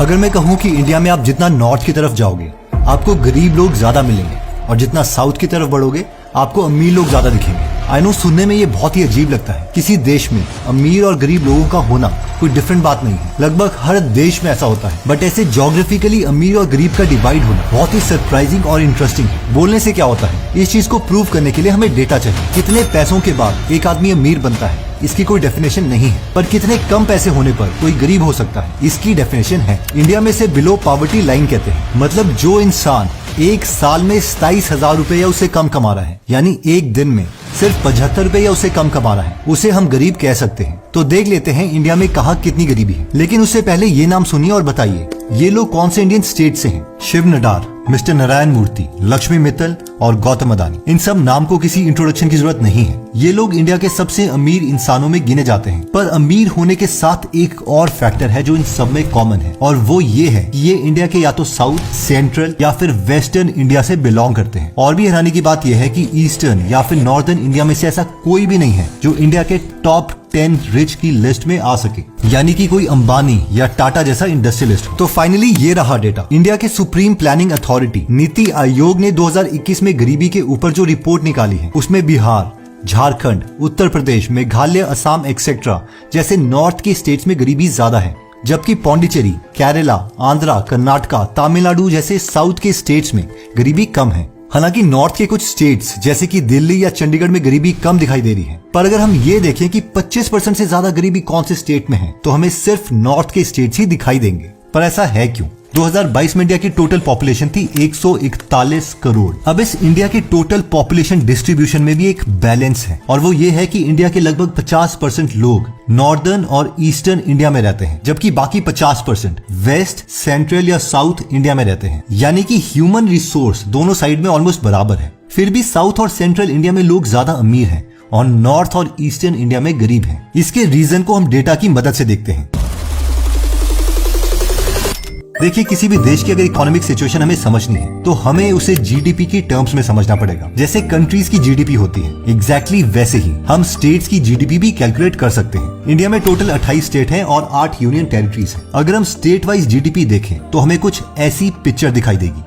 अगर मैं कहूँ कि इंडिया में आप जितना नॉर्थ की तरफ जाओगे आपको गरीब लोग ज्यादा मिलेंगे और जितना साउथ की तरफ बढ़ोगे आपको अमीर लोग ज्यादा दिखेंगे। आई नो सुनने में ये बहुत ही अजीब लगता है। किसी देश में अमीर और गरीब लोगों का होना कोई डिफरेंट बात नहीं है, लगभग हर देश में ऐसा होता है। बट ऐसे ज्योग्राफिकली अमीर और गरीब का डिवाइड होना बहुत ही सरप्राइजिंग और इंटरेस्टिंग है। बोलने से क्या होता है, इस चीज को प्रूव करने के लिए हमें डेटा चाहिए। कितने पैसों के बाद एक आदमी अमीर बनता है इसकी कोई डेफिनेशन नहीं है, पर कितने कम पैसे होने पर कोई गरीब हो सकता है इसकी डेफिनेशन है। इंडिया में से बिलो पॉवर्टी लाइन कहते हैं, मतलब जो इंसान एक साल में 27,000 रुपए या उससे कम कमा रहा है, यानी एक दिन में सिर्फ 75 रुपए या उससे कम कमा रहा है, उसे हम गरीब कह सकते हैं। तो देख लेते हैं इंडिया में कहाँ कितनी गरीबी है। लेकिन उससे पहले ये नाम सुनिए और बताइए ये लोग कौन से इंडियन स्टेट से हैं। शिव नडार, मिस्टर नारायण मूर्ति, लक्ष्मी मित्तल और गौतम अदानी, इन सब नाम को किसी इंट्रोडक्शन की जरूरत नहीं है। ये लोग इंडिया के सबसे अमीर इंसानों में गिने जाते हैं। पर अमीर होने के साथ एक और फैक्टर है जो इन सब में कॉमन है, और वो ये है कि ये इंडिया के या तो साउथ, सेंट्रल या फिर वेस्टर्न इंडिया से बिलोंग करते हैं। और भी हैरानी की बात यह है कि ईस्टर्न या फिर नॉर्दर्न इंडिया में से ऐसा कोई भी नहीं है जो इंडिया के टॉप 10 रिच की लिस्ट में आ सके, यानी कि कोई अंबानी या टाटा जैसा इंडस्ट्रियलिस्ट हो। तो फाइनली ये रहा डेटा। इंडिया के supreme planning authority NITI Aayog ने 2021 में गरीबी के ऊपर जो रिपोर्ट निकाली है उसमें बिहार, झारखंड, उत्तर प्रदेश, मेघालय, असम एक्सेट्रा जैसे नॉर्थ की स्टेट्स में गरीबी ज्यादा है, जबकि पौंडीचेरी, केरला, आंध्रा, कर्नाटका, तमिलनाडु जैसे साउथ के स्टेट्स में गरीबी कम है। हालांकि नॉर्थ के कुछ स्टेट्स जैसे कि दिल्ली या चंडीगढ़ में गरीबी कम दिखाई दे रही है। पर अगर हम ये देखें कि 25% से ज्यादा गरीबी कौन से स्टेट में है तो हमें सिर्फ नॉर्थ के स्टेट्स ही दिखाई देंगे। पर ऐसा है क्यों? 2022 में इंडिया की टोटल पॉपुलेशन थी 141 करोड़। अब इस इंडिया की टोटल पॉपुलेशन डिस्ट्रीब्यूशन में भी एक बैलेंस है, और वो ये है कि इंडिया के लगभग 50% लोग नॉर्दर्न और ईस्टर्न इंडिया में रहते हैं, जबकि बाकी 50% वेस्ट, सेंट्रल या साउथ इंडिया में रहते हैं। यानी कि ह्यूमन रिसोर्स दोनों साइड में ऑलमोस्ट बराबर है। फिर भी साउथ और सेंट्रल इंडिया में लोग ज्यादा अमीर हैं और नॉर्थ और ईस्टर्न इंडिया में गरीब हैं। इसके रीजन को हम डेटा की मदद से देखते हैं। देखिए, किसी भी देश की अगर इकोनॉमिक सिचुएशन हमें समझनी है तो हमें उसे जीडीपी की टर्म्स में समझना पड़ेगा। जैसे कंट्रीज की जीडीपी होती है, एग्जैक्टली वैसे ही हम स्टेट्स की जीडीपी भी कैलकुलेट कर सकते हैं। इंडिया में टोटल 28 स्टेट हैं और 8 यूनियन टेरिटरीज हैं। अगर हम स्टेट वाइज जीडीपी देखें तो हमें कुछ ऐसी पिक्चर दिखाई देगी।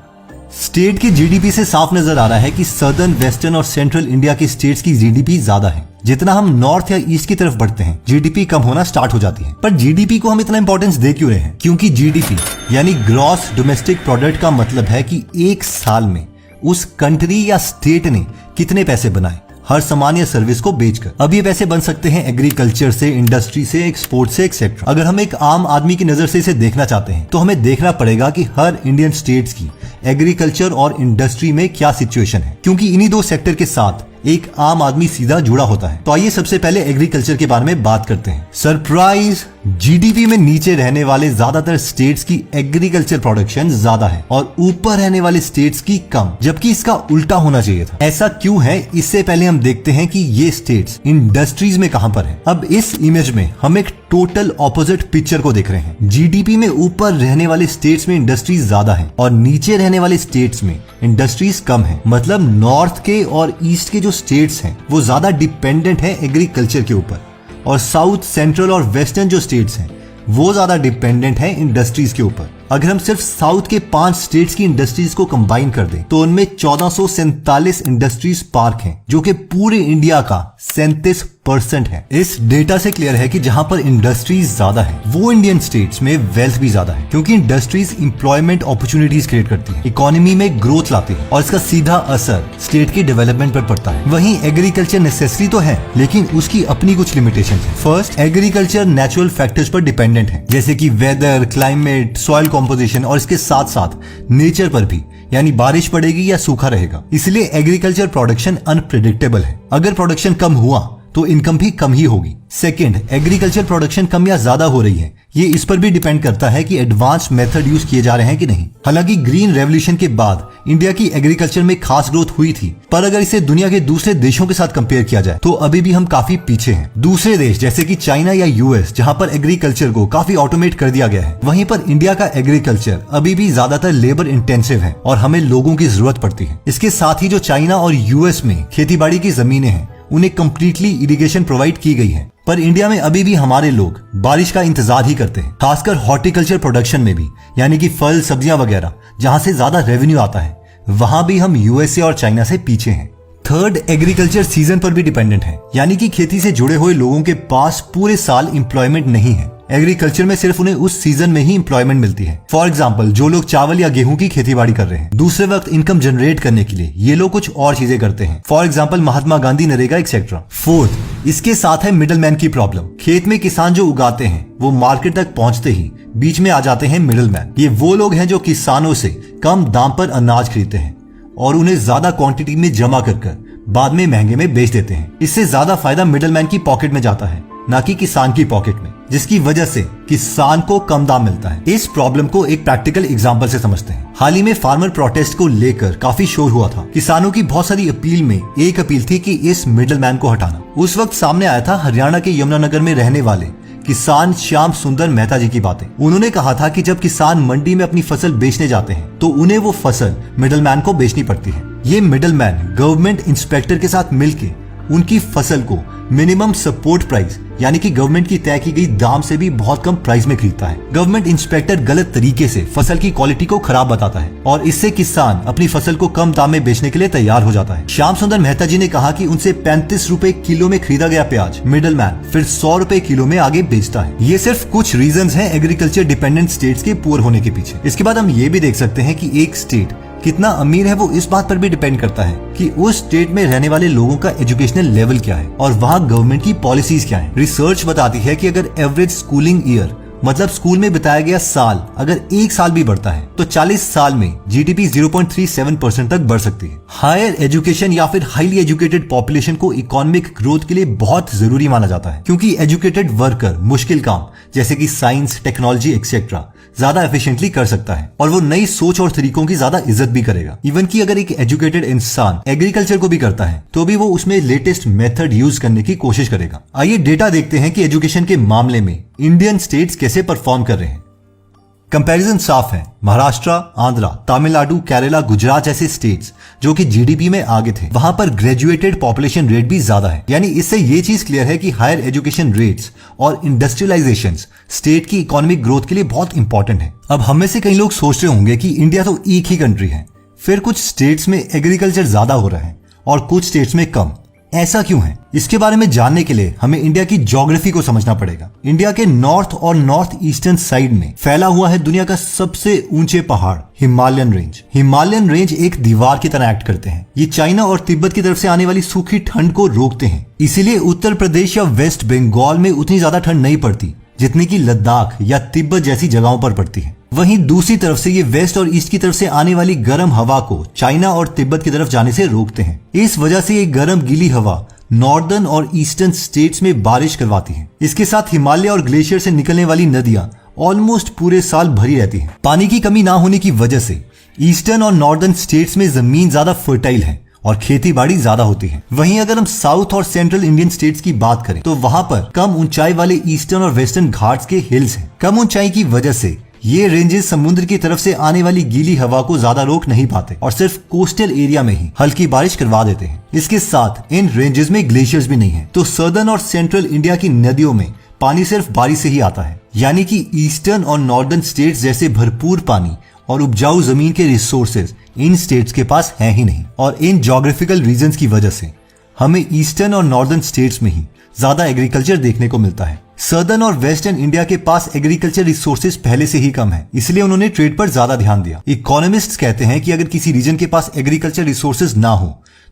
स्टेट की जीडीपी से साफ नजर आ रहा है कि सदर्न, वेस्टर्न और सेंट्रल इंडिया की स्टेट्स की जीडीपी ज्यादा है। जितना हम नॉर्थ या ईस्ट की तरफ बढ़ते हैं जीडीपी कम होना स्टार्ट हो जाती है। पर जीडीपी को हम इतना इंपॉर्टेंस दे क्यों रहे हैं? क्योंकि जीडीपी यानी ग्रॉस डोमेस्टिक प्रोडक्ट का मतलब है कि एक साल में उस कंट्री या स्टेट ने कितने पैसे बनाए हर सामान या सर्विस को बेचकर। अब ये पैसे बन सकते हैं एग्रीकल्चर से, इंडस्ट्री से, एक्सपोर्ट से, एक्सेट्रा। अगर हम एक आम आदमी की नजर से इसे देखना चाहते हैं तो हमें देखना पड़ेगा कि हर इंडियन स्टेट्स की एग्रीकल्चर और इंडस्ट्री में क्या सिचुएशन है, क्योंकि इन्हीं दो सेक्टर के साथ एक आम आदमी सीधा जुड़ा होता है। तो आइए सबसे पहले एग्रीकल्चर के बारे में बात करते हैं। सरप्राइज, जीडीपी में नीचे रहने वाले ज्यादातर स्टेट्स की एग्रीकल्चर प्रोडक्शन ज्यादा है और ऊपर रहने वाले स्टेट्स की कम, जबकि इसका उल्टा होना चाहिए था। ऐसा क्यों है, इससे पहले हम देखते हैं कि ये स्टेट्स इंडस्ट्रीज में कहां पर है। अब इस इमेज में हम एक टोटल ऑपोजिट पिक्चर को देख रहे हैं। जीडीपी में ऊपर रहने वाले स्टेट्स में इंडस्ट्रीज ज्यादा है और नीचे रहने वाले स्टेट्स में इंडस्ट्रीज कम है। मतलब नॉर्थ के और ईस्ट के जो स्टेट्स हैं वो ज्यादा डिपेंडेंट है एग्रीकल्चर के ऊपर, और साउथ, सेंट्रल और वेस्टर्न जो स्टेट्स हैं वो ज्यादा डिपेंडेंट है इंडस्ट्रीज के ऊपर। अगर हम सिर्फ साउथ के 5 स्टेट्स की इंडस्ट्रीज को कंबाइन कर दें तो उनमें 1447 इंडस्ट्रीज पार्क हैं, जो कि पूरे इंडिया का 37% है। इस डेटा से क्लियर है कि जहां पर इंडस्ट्रीज ज्यादा है वो इंडियन स्टेट्स में वेल्थ भी ज्यादा है, क्योंकि इंडस्ट्रीज एम्प्लॉयमेंट अपॉर्चुनिटीज क्रिएट करती है, इकोनॉमी में ग्रोथ लाती है और इसका सीधा असर स्टेट की डेवलपमेंट पर पड़ता है। वहीं एग्रीकल्चर नेसेसरी तो है लेकिन उसकी अपनी कुछ लिमिटेशन है। फर्स्ट, एग्रीकल्चर नेचुरल फैक्टर्स पर डिपेंडेंट है, जैसे कि वेदर, क्लाइमेट, सॉइल कंपोजिशन और इसके साथ साथ नेचर पर भी, यानी बारिश पड़ेगी या सूखा रहेगा। इसलिए एग्रीकल्चर प्रोडक्शन अनप्रेडिक्टेबल है। अगर प्रोडक्शन कम हुआ तो इनकम भी कम ही होगी। सेकंड, एग्रीकल्चर प्रोडक्शन कम या ज्यादा हो रही है, ये इस पर भी डिपेंड करता है कि एडवांस मेथड यूज किए जा रहे हैं कि नहीं। हालांकि ग्रीन रेवोल्यूशन के बाद इंडिया की एग्रीकल्चर में खास ग्रोथ हुई थी, पर अगर इसे दुनिया के दूसरे देशों के साथ कंपेयर किया जाए तो अभी भी हम काफी पीछे हैं। दूसरे देश जैसे कि चाइना या यूएस, जहां पर एग्रीकल्चर को काफी ऑटोमेट कर दिया गया है, वहीं पर इंडिया का एग्रीकल्चर अभी भी ज्यादातर लेबर इंटेंसिव है और हमें लोगों की जरूरत पड़ती है। इसके साथ ही जो चाइना और यूएस में खेती बाड़ी की जमीनें हैं उन्हें कंप्लीटली इरिगेशन प्रोवाइड की गई है, पर इंडिया में अभी भी हमारे लोग बारिश का इंतजार ही करते हैं, खासकर हॉर्टिकल्चर प्रोडक्शन में भी, यानी कि फल सब्जियां वगैरह जहां से ज्यादा रेवेन्यू आता है, वहां भी हम यूएसए और चाइना से पीछे हैं। थर्ड, एग्रीकल्चर सीजन पर भी डिपेंडेंट है, यानी कि खेती से जुड़े हुए लोगों के पास पूरे साल एम्प्लॉयमेंट नहीं है। एग्रीकल्चर में सिर्फ उन्हें उस सीजन में ही एम्प्लॉयमेंट मिलती है। फॉर एग्जाम्पल, जो लोग चावल या गेहूं की खेती बाड़ी कर रहे हैं, दूसरे वक्त इनकम जनरेट करने के लिए ये लोग कुछ और चीजें करते हैं। For example, Mahatma Gandhi, NREGA etcetera. Fourth, इसके साथ है मिडलमैन की प्रॉब्लम। खेत में किसान जो उगाते हैं वो मार्केट तक पहुंचते ही बीच में आ जाते हैं मिडलमैन। ये वो लोग हैं जो किसानों से कम दाम पर अनाज खरीदते हैं और उन्हें ज्यादा क्वांटिटी में जमा कर बाद में महंगे में बेच देते हैं। इससे ज्यादा फायदा मिडलमैन की पॉकेट में जाता है, ना कि किसान की पॉकेट में, जिसकी वजह से किसान को कम दाम मिलता है। इस प्रॉब्लम को एक प्रैक्टिकल एग्जांपल से समझते हैं। हाल ही में फार्मर प्रोटेस्ट को लेकर काफी शोर हुआ था। किसानों की बहुत सारी अपील में एक अपील थी कि इस मिडलमैन को हटाना। उस वक्त सामने आया था हरियाणा के यमुनानगर में रहने वाले किसान श्याम सुंदर मेहता जी की बातें। उन्होंने कहा था कि जब किसान मंडी में अपनी फसल बेचने जाते हैं तो उन्हें वो फसल मिडलमैन को बेचनी पड़ती है। ये मिडलमैन गवर्नमेंट इंस्पेक्टर के साथ मिलकर उनकी फसल को मिनिमम सपोर्ट प्राइस, यानी कि गवर्नमेंट की तय की गई दाम से भी बहुत कम प्राइस में खरीदता है। गवर्नमेंट इंस्पेक्टर गलत तरीके से फसल की क्वालिटी को खराब बताता है और इससे किसान अपनी फसल को कम दाम में बेचने के लिए तैयार हो जाता है। श्याम सुंदर मेहता जी ने कहा कि उनसे 35 रुपए किलो में खरीदा गया प्याज मिडलमैन फिर 100 रुपए किलो में आगे बेचता है। ये सिर्फ कुछ रीजंस हैं एग्रीकल्चर डिपेंडेंट स्टेट्स के पुअर होने के पीछे। इसके बाद हम ये भी देख सकते हैं कि एक स्टेट कितना अमीर है वो इस बात पर भी डिपेंड करता है कि उस स्टेट में रहने वाले लोगों का एजुकेशनल लेवल क्या है और वहाँ गवर्नमेंट की पॉलिसीज क्या है। रिसर्च बताती है कि अगर एवरेज स्कूलिंग ईयर, मतलब स्कूल में बिताया गया साल, अगर एक साल भी बढ़ता है तो 40 साल में जीडीपी 0.37% तक बढ़ सकती है। हायर एजुकेशन या फिर हाईली एजुकेटेड पॉपुलेशन को इकोनॉमिक ग्रोथ के लिए बहुत जरूरी माना जाता है, क्योंकि एजुकेटेड वर्कर मुश्किल काम जैसे कि साइंस, टेक्नोलॉजी एक्सेट्रा ज्यादा एफिशिएंटली कर सकता है और वो नई सोच और तरीकों की ज्यादा इज्जत भी करेगा। इवन कि अगर एक एजुकेटेड इंसान एग्रीकल्चर को भी करता है तो भी वो उसमें लेटेस्ट मेथड यूज करने की कोशिश करेगा। आइए डेटा देखते हैं कि एजुकेशन के मामले में इंडियन स्टेट्स कैसे परफॉर्म कर रहे हैं। कंपैरिजन साफ है। महाराष्ट्र, आंध्रा, तमिलनाडु, केरला, गुजरात जैसे स्टेट्स जो कि जीडीपी में आगे थे, वहां पर ग्रेजुएटेड पॉपुलेशन रेट भी ज्यादा है। यानी इससे ये चीज क्लियर है कि हायर एजुकेशन रेट्स और इंडस्ट्रियलाइजेशन स्टेट की इकोनॉमिक ग्रोथ के लिए बहुत इंपॉर्टेंट है। अब हम में से कई लोग सोच रहे होंगे कि इंडिया तो एक ही कंट्री है, फिर कुछ स्टेट्स में एग्रीकल्चर ज्यादा हो रहा है और कुछ स्टेट्स में कम। ऐसा क्यों है? इसके बारे में जानने के लिए हमें इंडिया की ज्योग्राफी को समझना पड़ेगा। इंडिया के नॉर्थ और नॉर्थ ईस्टर्न साइड में फैला हुआ है दुनिया का सबसे ऊंचे पहाड़ हिमालयन रेंज। हिमालयन रेंज एक दीवार की तरह एक्ट करते हैं। ये चाइना और तिब्बत की तरफ से आने वाली सूखी ठंड को रोकते हैं। इसीलिए उत्तर प्रदेश या वेस्ट बंगाल में उतनी ज्यादा ठंड नहीं पड़ती जितनी की लद्दाख या तिब्बत जैसी जगहों पर पड़ती है। वहीं दूसरी तरफ से ये वेस्ट और ईस्ट की तरफ से आने वाली गर्म हवा को चाइना और तिब्बत की तरफ जाने से रोकते हैं। इस वजह से ये गर्म गीली हवा नॉर्दर्न और ईस्टर्न स्टेट्स में बारिश करवाती है। इसके साथ हिमालय और ग्लेशियर से निकलने वाली नदियां ऑलमोस्ट पूरे साल भरी रहती हैं। पानी की कमी ना होने की वजह से ईस्टर्न और नॉर्दर्न स्टेट्स में जमीन ज्यादा फर्टाइल है और खेती बाड़ी ज्यादा होती है। वहीं अगर हम साउथ और सेंट्रल इंडियन स्टेट्स की बात करें तो वहां पर कम ऊंचाई वाले ईस्टर्न और वेस्टर्न घाट्स के हिल्स हैं। कम ऊंचाई की वजह से ये रेंजेस समुद्र की तरफ से आने वाली गीली हवा को ज्यादा रोक नहीं पाते और सिर्फ कोस्टल एरिया में ही हल्की बारिश करवा देते हैं। इसके साथ इन रेंजेस में ग्लेशियर्स भी नहीं है, तो सदर्न और सेंट्रल इंडिया की नदियों में पानी सिर्फ बारिश से ही आता है। यानी कि ईस्टर्न और नॉर्दर्न स्टेट्स जैसे भरपूर पानी और उपजाऊ जमीन के रिसोर्सेज इन स्टेट्स के पास है ही नहीं। और इन ज्योग्राफिकल रीजंस की वजह से हमें ईस्टर्न और नॉर्दर्न स्टेट्स में ही ज्यादा एग्रीकल्चर देखने को मिलता है। सदर्न और वेस्टर्न इंडिया के पास एग्रीकल्चर रिसोर्सेज पहले से ही कम है, इसलिए उन्होंने ट्रेड पर ज्यादा ध्यान दिया। इकोनॉमिस्ट्स कहते हैं कि अगर किसी रीजन के पास एग्रीकल्चर रिसोर्सेज ना हो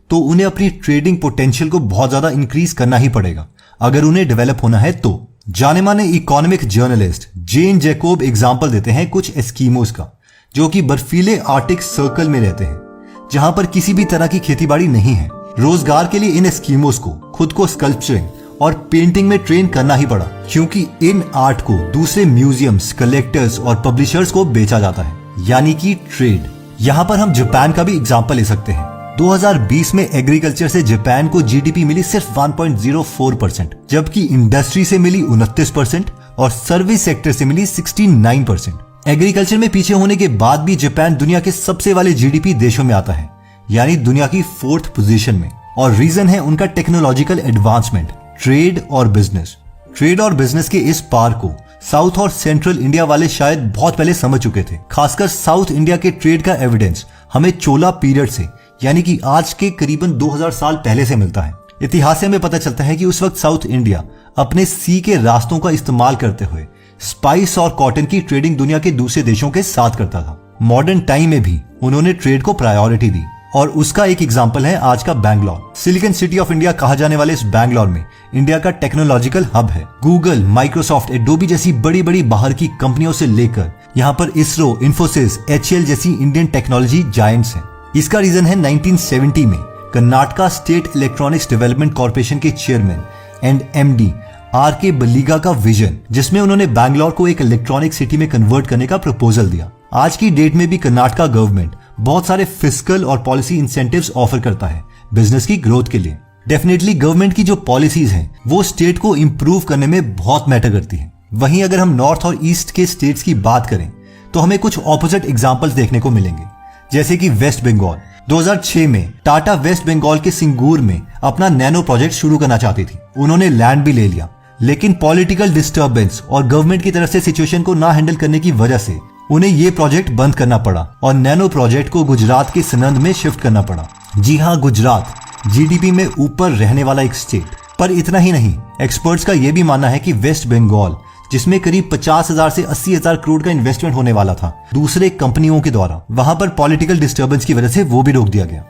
तो उन्हें अपनी ट्रेडिंग पोटेंशियल को बहुत ज्यादा इंक्रीज करना ही पड़ेगा अगर उन्हें डेवलप होना है तो। जाने माने इकोनॉमिक जर्नलिस्ट जेन जैकोब एग्जाम्पल देते हैं कुछ एस्कीमोस का, जो कि बर्फीले आर्टिक सर्कल में रहते हैं जहां पर किसी भी तरह की खेतीबाड़ी नहीं है। रोजगार के लिए इन एस्कीमोस को खुद को स्कल्पचरिंग और पेंटिंग में ट्रेन करना ही पड़ा, क्योंकि इन आर्ट को दूसरे म्यूजियम्स, कलेक्टर्स और पब्लिशर्स को बेचा जाता है, यानी कि ट्रेड। यहाँ पर हम जापान का भी एग्जाम्पल ले सकते हैं। 2020 में एग्रीकल्चर से जापान को जीडीपी मिली सिर्फ 1.04%, जबकि इंडस्ट्री से मिली 29% और सर्विस सेक्टर से मिली 69%। एग्रीकल्चर में पीछे होने के बाद भी जापान दुनिया के सबसे वाले जीडीपी देशों में आता है, यानी दुनिया की 4th पोजीशन में। और रीजन है उनका टेक्नोलॉजिकल एडवांसमेंट, ट्रेड और बिजनेस। ट्रेड और बिजनेस के इस पार को साउथ और सेंट्रल इंडिया वाले शायद बहुत पहले समझ चुके थे। खासकर साउथ इंडिया के ट्रेड का एविडेंस हमें चोला पीरियड से, यानी कि आज के करीबन 2000 साल पहले से मिलता है। इतिहास से हमें पता चलता है कि उस वक्त साउथ इंडिया अपने सी के रास्तों का इस्तेमाल करते हुए स्पाइस और कॉटन की ट्रेडिंग दुनिया के दूसरे देशों के साथ करता था। मॉडर्न टाइम में भी उन्होंने ट्रेड को प्रायोरिटी दी और उसका एक एग्जाम्पल है आज का Bangalore. Silicon city of India कहा जाने वाले इस बैंगलोर में इंडिया का टेक्नोलॉजिकल हब है। गूगल, माइक्रोसॉफ्ट, एडोबी जैसी बड़ी बड़ी बाहर की कंपनियों से लेकर यहाँ पर इसरो, इन्फोसिस, HCL जैसी इंडियन टेक्नोलॉजी जायंट्स हैं। इसका रीजन है 1970 में Karnataka state electronics development corporation के चेयरमैन एंड MD RK बलीगा का विजन, जिसमें उन्होंने बैंगलोर को एक इलेक्ट्रॉनिक सिटी में कन्वर्ट करने का प्रपोजल दिया। आज की डेट में भी कर्नाटका गवर्नमेंट बहुत सारे फिस्कल और पॉलिसी इंसेंटिव्स ऑफर करता है बिजनेस की ग्रोथ के लिए। डेफिनेटली गवर्नमेंट की जो पॉलिसीज हैं वो स्टेट को इंप्रूव करने में बहुत मैटर करती हैं। वहीं अगर हम नॉर्थ और ईस्ट के स्टेट्स की बात करें तो हमें कुछ ऑपोजिट एग्जांपल्स देखने को मिलेंगे, जैसे कि वेस्ट बंगाल। 2006 में टाटा वेस्ट बंगाल के सिंगूर में अपना नैनो प्रोजेक्ट शुरू करना चाहती थी। उन्होंने लैंड भी ले लिया, लेकिन पॉलिटिकल डिस्टर्बेंस और गवर्नमेंट की तरफ से सिचुएशन को ना हैंडल करने की वजह से उन्हें ये प्रोजेक्ट बंद करना पड़ा और नैनो प्रोजेक्ट को गुजरात के सनंद में शिफ्ट करना पड़ा। जी हाँ, गुजरात GDP में ऊपर रहने वाला एक स्टेट। पर इतना ही नहीं, एक्सपर्ट्स का यह भी मानना है कि वेस्ट बंगाल, जिसमें करीब 50,000 से 80,000 करोड़ का इन्वेस्टमेंट होने वाला था दूसरे कंपनियों के द्वारा, वहां पर पॉलिटिकल डिस्टर्बेंस की वजह से वो भी रोक दिया गया।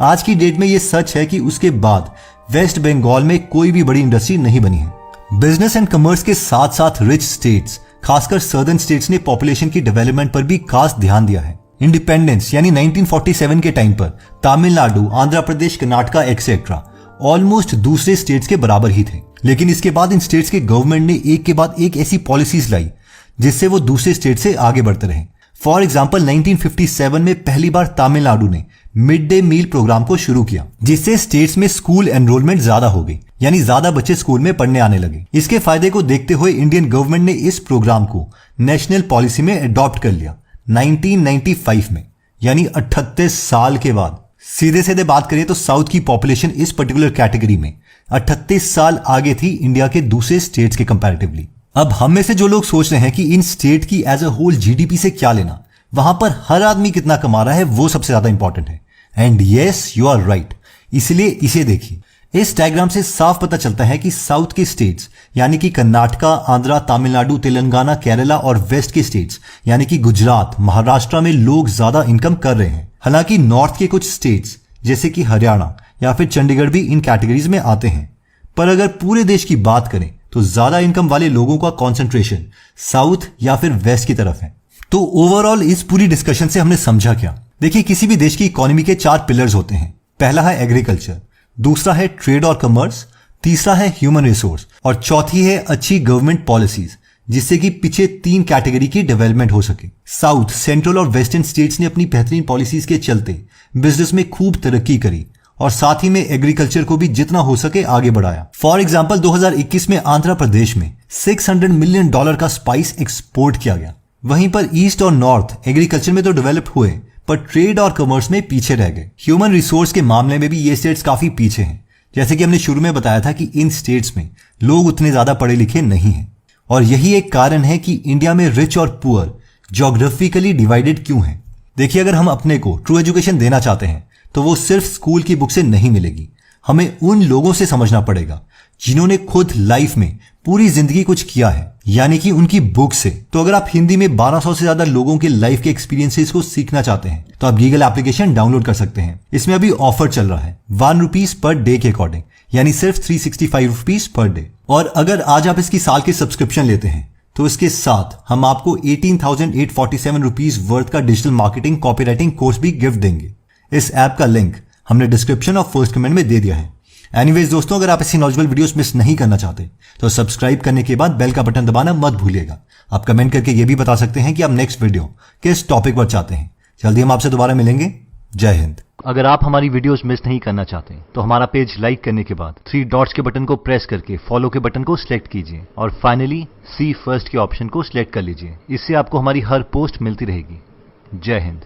आज की डेट में ये सच है कि उसके बाद वेस्ट बंगाल में कोई भी बड़ी इंडस्ट्री नहीं बनी है। बिजनेस एंड कमर्स के साथ साथ रिच स्टेट्स, खासकर सदर्न स्टेट्स ने पॉपुलेशन की डेवलपमेंट पर भी खास ध्यान दिया है। इंडिपेंडेंस यानी 1947 के टाइम पर तमिलनाडु, आंध्र प्रदेश, कर्नाटका एक्सेट्रा ऑलमोस्ट दूसरे स्टेट्स के बराबर ही थे। लेकिन इसके बाद इन स्टेट्स के गवर्नमेंट ने एक के बाद एक ऐसी पॉलिसीज लाई जिससे वो दूसरे स्टेट से आगे बढ़ते रहे। फॉर एग्जाम्पल 1957 में पहली बार तमिलनाडु ने मिड डे मील प्रोग्राम को शुरू किया, जिससे स्टेट्स में स्कूल एनरोलमेंट ज्यादा हो गई, यानी ज्यादा बच्चे स्कूल में पढ़ने आने लगे। इसके फायदे को देखते हुए इंडियन गवर्नमेंट ने इस प्रोग्राम को नेशनल पॉलिसी में अडॉप्ट कर लिया 1995 में, यानी 38 साल के बाद। सीधे सीधे बात करें तो साउथ की पॉपुलेशन इस पर्टिकुलर कैटेगरी में 38 साल आगे थी इंडिया के दूसरे स्टेट्स के कंपैरेटिवली। अब हम में से जो लोग सोच रहे हैं कि इन स्टेट की एज अ होल GDP से क्या लेना, वहां पर हर आदमी कितना कमा रहा है वो सबसे ज्यादा इंपॉर्टेंट है। And yes, you are right. इसलिए इसे देखिए। इस डायग्राम से साफ पता चलता है कि साउथ के स्टेट्स यानी कि कर्नाटका, आंध्रा, तमिलनाडु, तेलंगाना, केरला और वेस्ट के स्टेट्स यानी कि गुजरात, महाराष्ट्र में लोग ज्यादा इनकम कर रहे हैं। हालांकि नॉर्थ के कुछ स्टेट्स जैसे कि हरियाणा या फिर चंडीगढ़ भी इन कैटेगरीज में आते हैं। पर अगर पूरे देश की बात करें तो ज्यादा इनकम वाले लोगों का कॉन्सेंट्रेशन साउथ या फिर वेस्ट की तरफ है। तो ओवरऑल इस पूरी डिस्कशन से हमने समझा क्या? देखिए, किसी भी देश की इकोनॉमी के 4 पिलर्स होते हैं। पहला है एग्रीकल्चर, दूसरा है ट्रेड और कमर्स, तीसरा है ह्यूमन रिसोर्स और चौथी है अच्छी गवर्नमेंट पॉलिसीज, जिससे कि पीछे 3 कैटेगरी की डेवलपमेंट हो सके। साउथ, सेंट्रल और वेस्टर्न स्टेट्स ने अपनी बेहतरीन पॉलिसीज के चलते बिजनेस में खूब तरक्की करी और साथ ही में एग्रीकल्चर को भी जितना हो सके आगे बढ़ाया। फॉर एग्जाम्पल 2021 में आंध्र प्रदेश में $600 मिलियन का स्पाइस एक्सपोर्ट किया गया। वहीं पर ईस्ट और नॉर्थ एग्रीकल्चर में तो डेवलप हुए, पर ट्रेड और कमर्स में पीछे रह गए। ह्यूमन रिसोर्स के मामले में भी ये स्टेट्स काफी पीछे हैं। जैसे कि हमने शुरू में बताया था कि इन स्टेट्स में लोग उतने ज्यादा पढ़े लिखे नहीं हैं और यही एक कारण है कि इंडिया में रिच और पुअर ज्योग्राफिकली डिवाइडेड क्यों है। देखिए, अगर हम अपने को ट्रू एजुकेशन देना चाहते हैं तो वो सिर्फ स्कूल की बुक से नहीं मिलेगी। हमें उन लोगों से समझना पड़ेगा जिन्होंने खुद लाइफ में पूरी जिंदगी कुछ किया है, यानी कि उनकी बुक से। तो अगर आप हिंदी में 1200 से ज्यादा लोगों के लाइफ के एक्सपीरियंसेस को सीखना चाहते हैं तो आप गीगल एप्लीकेशन डाउनलोड कर सकते हैं। इसमें अभी ऑफर चल रहा है ₹1 पर डे के अकॉर्डिंग, यानी सिर्फ ₹365 पर डे। और अगर आज आप इसकी साल की सब्सक्रिप्शन लेते हैं तो इसके साथ हम आपको ₹18,847 वर्थ का डिजिटल मार्केटिंग कॉपीराइटिंग कोर्स भी गिफ्ट देंगे। इस ऐप का लिंक हमने डिस्क्रिप्शन और फर्स्ट कमेंट में दे दिया है। एनीवेज दोस्तों, अगर आप ऐसी नॉलेजेबल वीडियोस मिस नहीं करना चाहते तो सब्सक्राइब करने के बाद बेल का बटन दबाना मत भूलिएगा। आप कमेंट करके ये भी बता सकते हैं कि आप नेक्स्ट वीडियो किस टॉपिक पर चाहते हैं। जल्दी हम आपसे दोबारा मिलेंगे। जय हिंद। अगर आप हमारी वीडियोस मिस नहीं करना चाहते तो हमारा पेज लाइक करने के बाद 3 डॉट्स के बटन को प्रेस करके फॉलो के बटन को सिलेक्ट कीजिए और फाइनली सी फर्स्ट के ऑप्शन को सिलेक्ट कर लीजिए। इससे आपको हमारी हर पोस्ट मिलती रहेगी। जय हिंद।